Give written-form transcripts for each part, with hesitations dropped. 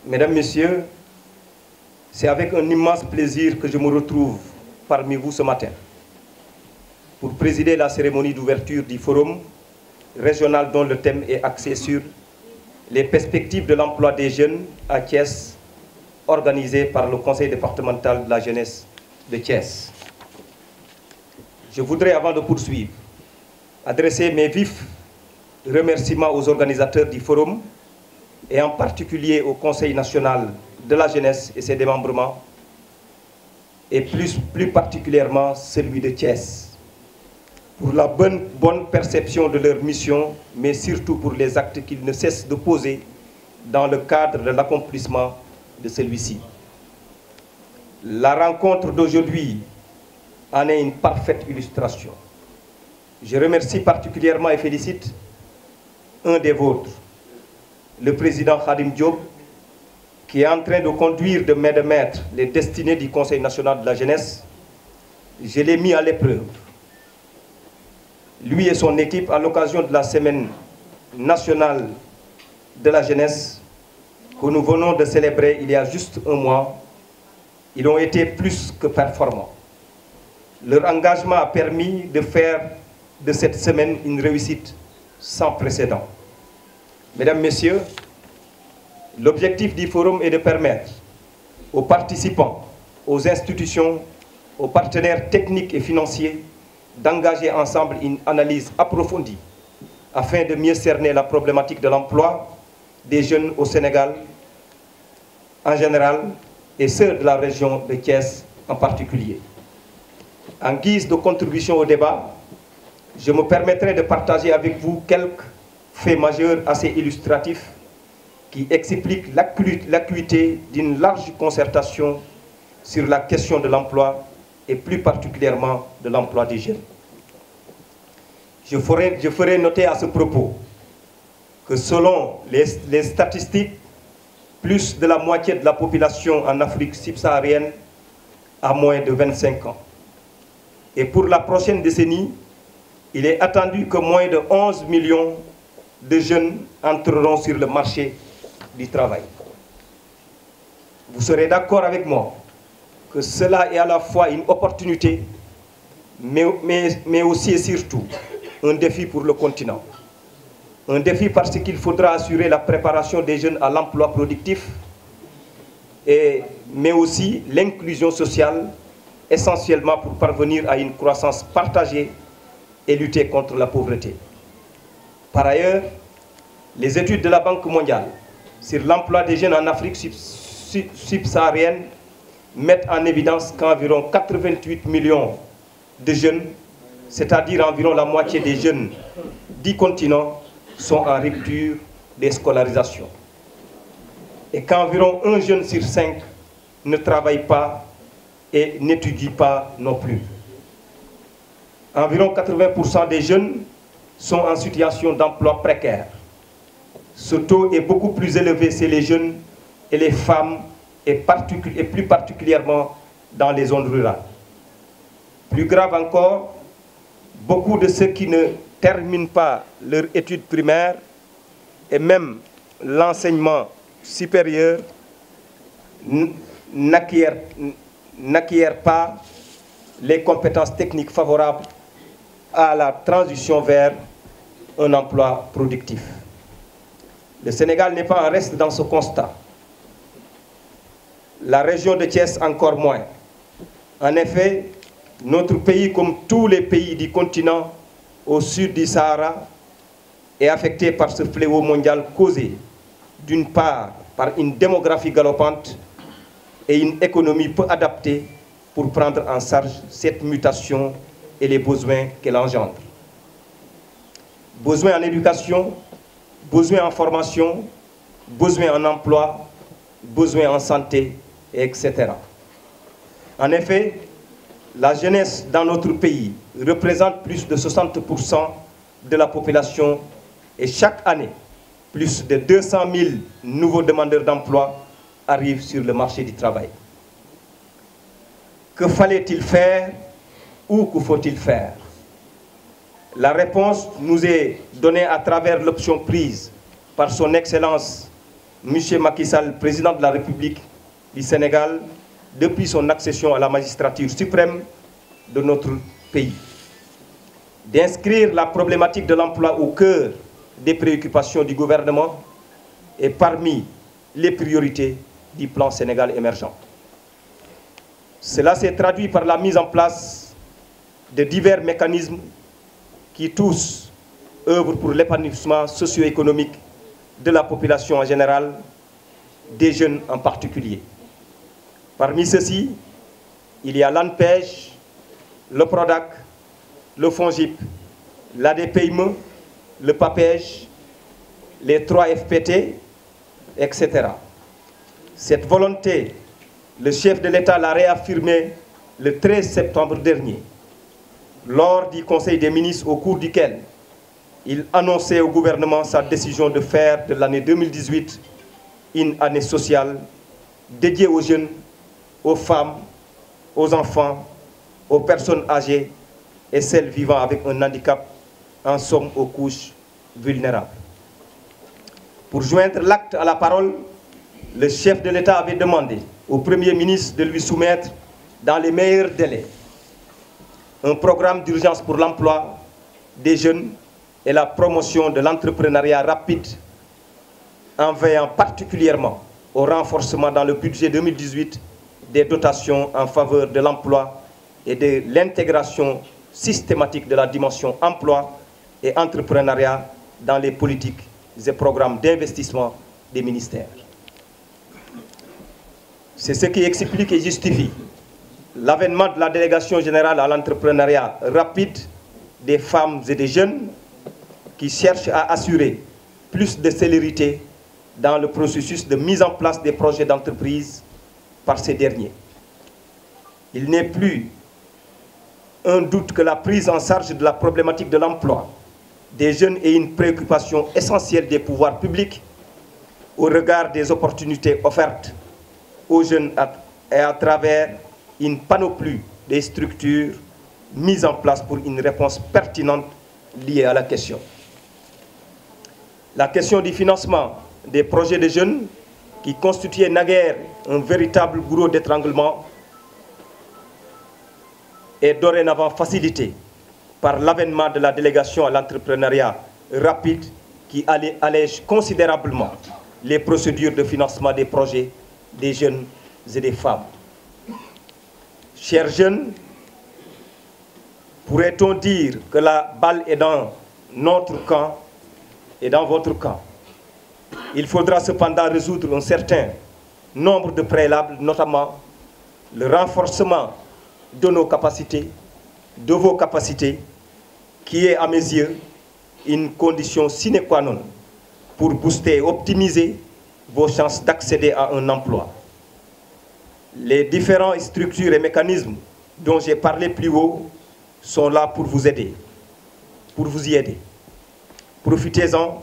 Mesdames, Messieurs, c'est avec un immense plaisir que je me retrouve parmi vous ce matin pour présider la cérémonie d'ouverture du forum régional dont le thème est axé sur les perspectives de l'emploi des jeunes à Thiès, organisé par le Conseil départemental de la jeunesse de Thiès. Je voudrais, avant de poursuivre, adresser mes vifs remerciements aux organisateurs du forum et en particulier au Conseil national de la jeunesse et ses démembrements, et plus particulièrement celui de Thiès, pour la bonne perception de leur mission, mais surtout pour les actes qu'ils ne cessent de poser dans le cadre de l'accomplissement de celui-ci. La rencontre d'aujourd'hui en est une parfaite illustration. Je remercie particulièrement et félicite un des vôtres, le président Khadim Diop, qui est en train de conduire de main de maître les destinées du Conseil national de la jeunesse. Je l'ai mis à l'épreuve, lui et son équipe, à l'occasion de la semaine nationale de la jeunesse que nous venons de célébrer il y a juste un mois. Ils ont été plus que performants. Leur engagement a permis de faire de cette semaine une réussite sans précédent. Mesdames, Messieurs, l'objectif du forum est de permettre aux participants, aux institutions, aux partenaires techniques et financiers d'engager ensemble une analyse approfondie afin de mieux cerner la problématique de l'emploi des jeunes au Sénégal en général et ceux de la région de Thiès en particulier. En guise de contribution au débat, je me permettrai de partager avec vous quelques faits majeurs assez illustratifs qui expliquent l'acuité d'une large concertation sur la question de l'emploi et plus particulièrement de l'emploi des jeunes. Je ferai noter à ce propos que selon les statistiques, plus de la moitié de la population en Afrique subsaharienne a moins de 25 ans. Et pour la prochaine décennie, il est attendu que moins de 11 millions de jeunes entreront sur le marché du travail. Vous serez d'accord avec moi que cela est à la fois une opportunité, mais aussi et surtout un défi pour le continent. Un défi parce qu'il faudra assurer la préparation des jeunes à l'emploi productif, mais aussi l'inclusion sociale, essentiellement pour parvenir à une croissance partagée et lutter contre la pauvreté. Par ailleurs, les études de la Banque mondiale sur l'emploi des jeunes en Afrique subsaharienne mettent en évidence qu'environ 88 millions de jeunes, c'est-à-dire environ la moitié des jeunes du continent, sont en rupture des scolarisations. Et qu'environ un jeune sur 5 ne travaille pas et n'étudie pas non plus. Environ 80% des jeunes sont en situation d'emploi précaire. Ce taux est beaucoup plus élevé chez les jeunes et les femmes, et plus particulièrement dans les zones rurales. Plus grave encore, beaucoup de ceux qui ne terminent pas leur étude primaire et même l'enseignement supérieur n'acquièrent pas les compétences techniques favorables à la transition vers un emploi productif. Le Sénégal n'est pas en reste dans ce constat. La région de Thiès encore moins. En effet, notre pays, comme tous les pays du continent au sud du Sahara, est affecté par ce fléau mondial causé, d'une part, par une démographie galopante et une économie peu adaptée pour prendre en charge cette mutation et les besoins qu'elle engendre. Besoins en éducation, besoins en formation, besoins en emploi, besoins en santé, etc. En effet, la jeunesse dans notre pays représente plus de 60% de la population et chaque année, plus de 200 000 nouveaux demandeurs d'emploi arrivent sur le marché du travail. Que fallait-il faire ou que faut-il faire? La réponse nous est donnée à travers l'option prise par son Excellence M. Macky Sall, président de la République du Sénégal, depuis son accession à la magistrature suprême de notre pays. D'inscrire la problématique de l'emploi au cœur des préoccupations du gouvernement et parmi les priorités du plan Sénégal émergent. Cela s'est traduit par la mise en place de divers mécanismes qui tous œuvrent pour l'épanouissement socio-économique de la population en général, des jeunes en particulier. Parmi ceux-ci, il y a l'ANPEJ, le PRODAC, le FONGIP, l'ADPIME, le PAPEJ, les 3 FPT, etc. Cette volonté, le chef de l'État l'a réaffirmée le 13 septembre dernier, lors du Conseil des ministres au cours duquel il annonçait au gouvernement sa décision de faire de l'année 2018 une année sociale dédiée aux jeunes, aux femmes, aux enfants, aux personnes âgées et celles vivant avec un handicap, en somme aux couches vulnérables. Pour joindre l'acte à la parole, le chef de l'État avait demandé au Premier ministre de lui soumettre, dans les meilleurs délais, un programme d'urgence pour l'emploi des jeunes et la promotion de l'entrepreneuriat rapide, en veillant particulièrement au renforcement dans le budget 2018 des dotations en faveur de l'emploi et de l'intégration systématique de la dimension emploi et entrepreneuriat dans les politiques et programmes d'investissement des ministères. C'est ce qui explique et justifie l'avènement de la délégation générale à l'entrepreneuriat rapide des femmes et des jeunes qui cherchent à assurer plus de célérité dans le processus de mise en place des projets d'entreprise par ces derniers. Il n'est plus un doute que la prise en charge de la problématique de l'emploi des jeunes est une préoccupation essentielle des pouvoirs publics au regard des opportunités offertes aux jeunes et à travers une panoplie des structures mises en place pour une réponse pertinente liée à la question. La question du financement des projets de jeunes, qui constituait naguère un véritable goulot d'étranglement, est dorénavant facilitée par l'avènement de la délégation à l'entrepreneuriat rapide qui allège considérablement les procédures de financement des projets des jeunes et des femmes. Chers jeunes, pourrait-on dire que la balle est dans notre camp et dans votre camp? Il faudra cependant résoudre un certain nombre de préalables, notamment le renforcement de nos capacités, de vos capacités, qui est à mes yeux une condition sine qua non pour booster et optimiser vos chances d'accéder à un emploi. Les différentes structures et mécanismes dont j'ai parlé plus haut sont là pour vous aider, pour vous y aider. Profitez-en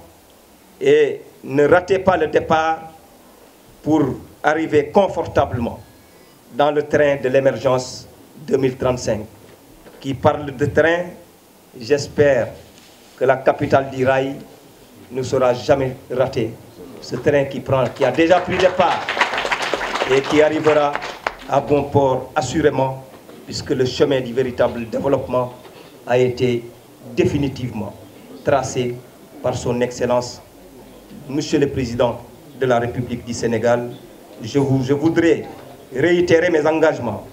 et ne ratez pas le départ pour arriver confortablement dans le train de l'émergence 2035. Qui parle de train, j'espère que la capitale du rail ne sera jamais ratée. Ce train qui a déjà pris départ et qui arrivera à bon port assurément, puisque le chemin du véritable développement a été définitivement tracé par son Excellence, Monsieur le Président de la République du Sénégal. Je voudrais réitérer mes engagements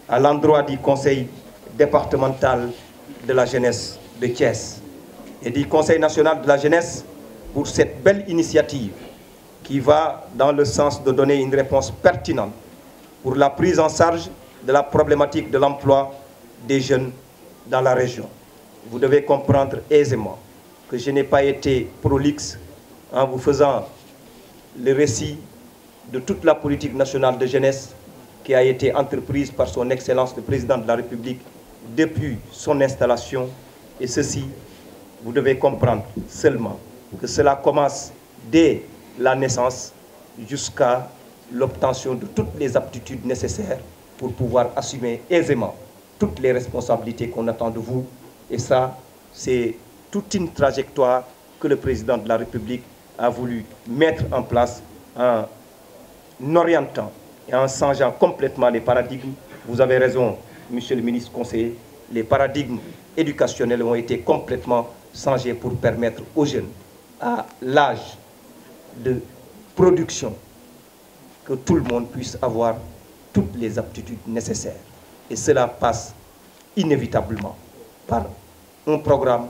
à l'endroit du Conseil départemental de la jeunesse de Thiès et du Conseil national de la jeunesse pour cette belle initiative qui va dans le sens de donner une réponse pertinente pour la prise en charge de la problématique de l'emploi des jeunes dans la région. Vous devez comprendre aisément que je n'ai pas été prolixe en vous faisant le récit de toute la politique nationale de jeunesse qui a été entreprise par son Excellence le Président de la République depuis son installation. Et ceci, vous devez comprendre seulement que cela commence dès la naissance jusqu'à l'obtention de toutes les aptitudes nécessaires pour pouvoir assumer aisément toutes les responsabilités qu'on attend de vous. Et ça, c'est toute une trajectoire que le Président de la République a voulu mettre en place en orientant et en changeant complètement les paradigmes. Vous avez raison, monsieur le ministre conseiller, les paradigmes éducationnels ont été complètement changés pour permettre aux jeunes, à l'âge de production, que tout le monde puisse avoir toutes les aptitudes nécessaires. Et cela passe inévitablement par un programme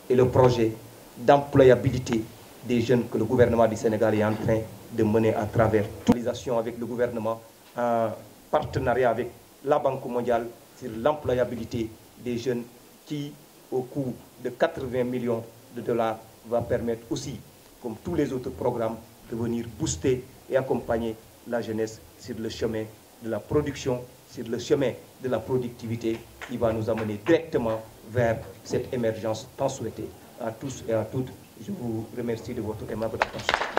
et le projet d'employabilité des jeunes que le gouvernement du Sénégal est en train de mener à travers toute l'organisation avec le gouvernement, en partenariat avec la Banque mondiale sur l'employabilité des jeunes qui, au coût de 80 millions de dollars, va permettre aussi, comme tous les autres programmes, de venir booster et accompagner la jeunesse sur le chemin de la production, sur le chemin de la productivité qui va nous amener directement vers cette émergence tant souhaitée. À tous et à toutes, je vous remercie de votre aimable attention.